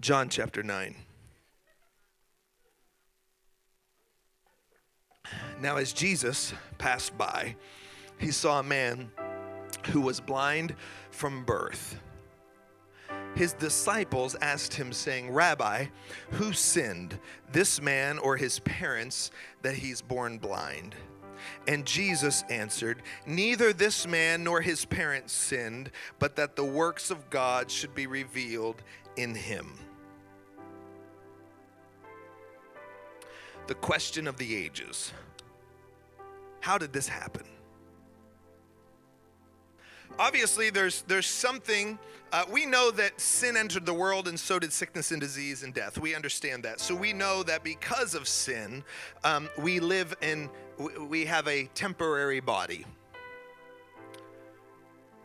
John chapter 9. Now as Jesus passed by, he saw a man who was blind from birth. His disciples asked him, saying, Rabbi, who sinned, this man or his parents, that he's born blind? And Jesus answered, neither this man nor his parents sinned, but that the works of God should be revealed in him. The question of the ages. How did this happen? Obviously, there's something, we know that sin entered the world, and so did sickness and disease and death. We understand that. So we know that because of sin, we have a temporary body.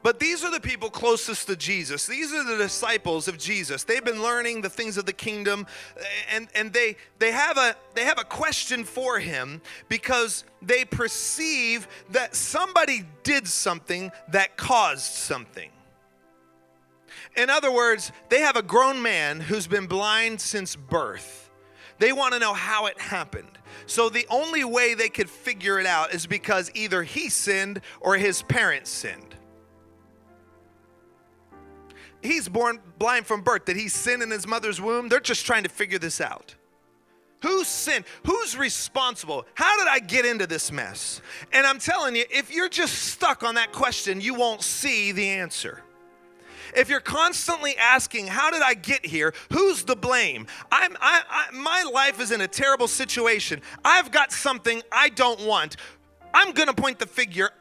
But these are the people closest to Jesus. These are the disciples of Jesus. They've been learning the things of the kingdom, and they have a question for him because they perceive that somebody did something that caused something. In other words, they have a grown man who's been blind since birth. They want to know how it happened. So the only way they could figure it out is because either he sinned or his parents sinned. He's born blind from birth. Did he sin in his mother's womb? They're just trying to figure this out. Who sinned? Who's responsible? How did I get into this mess? And I'm telling you, if you're just stuck on that question, you won't see the answer. If you're constantly asking, how did I get here? Who's to blame? My life is in a terrible situation. I've got something I don't want. I'm going to point a finger.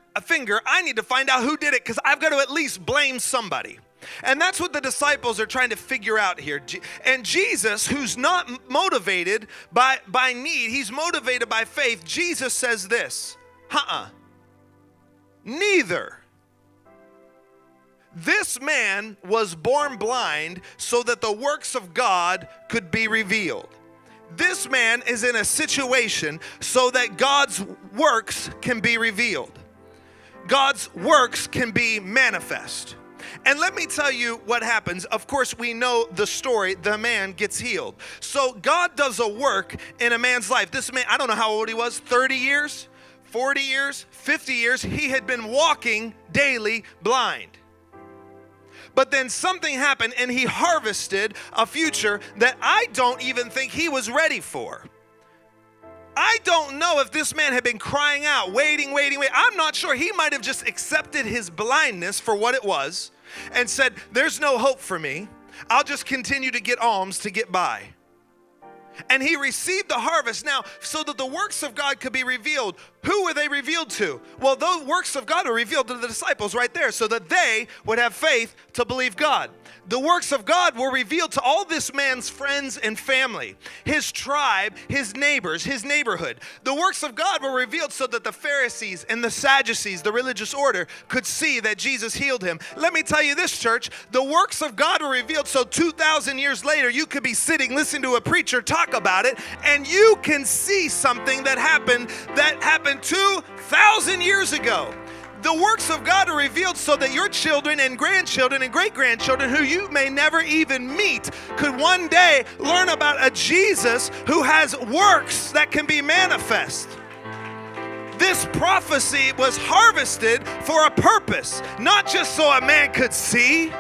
I need to find out who did it because I've got to at least blame somebody. And that's what the disciples are trying to figure out here. And Jesus, who's not motivated by need, he's motivated by faith. Jesus says this, neither. This man was born blind so that the works of God could be revealed. This man is in a situation so that God's works can be revealed. God's works can be manifest. And let me tell you what happens. Of course, we know the story. The man gets healed. So God does a work in a man's life. This man, I don't know how old he was, 30 years, 40 years, 50 years. He had been walking daily blind. But then something happened and he harvested a future that I don't even think he was ready for. I don't know if this man had been crying out, waiting. I'm not sure. He might have just accepted his blindness for what it was and said, there's no hope for me. I'll just continue to get alms to get by. And he received the harvest now so that the works of God could be revealed. Who were they revealed to? Well, the works of God were revealed to the disciples right there so that they would have faith to believe God. The works of God were revealed to all this man's friends and family, his tribe, his neighbors, his neighborhood. The works of God were revealed so that the Pharisees and the Sadducees, the religious order, could see that Jesus healed him. Let me tell you this, church, the works of God were revealed so 2,000 years later, you could be sitting listening to a preacher talk about it, and you can see something that happened 2,000 years ago. The works of God are revealed so that your children and grandchildren and great-grandchildren who you may never even meet could one day learn about a Jesus who has works that can be manifest. This prophecy was harvested for a purpose, not just so a man could see.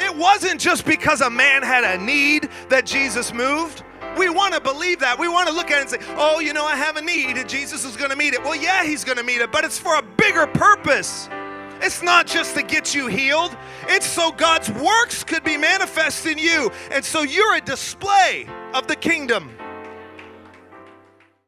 It wasn't just because a man had a need that Jesus moved. We want to believe that. We want to look at it and say, oh, I have a need and Jesus is going to meet it. Well, yeah, he's going to meet it, but it's for a bigger purpose. It's not just to get you healed. It's so God's works could be manifest in you. And so you're a display of the kingdom.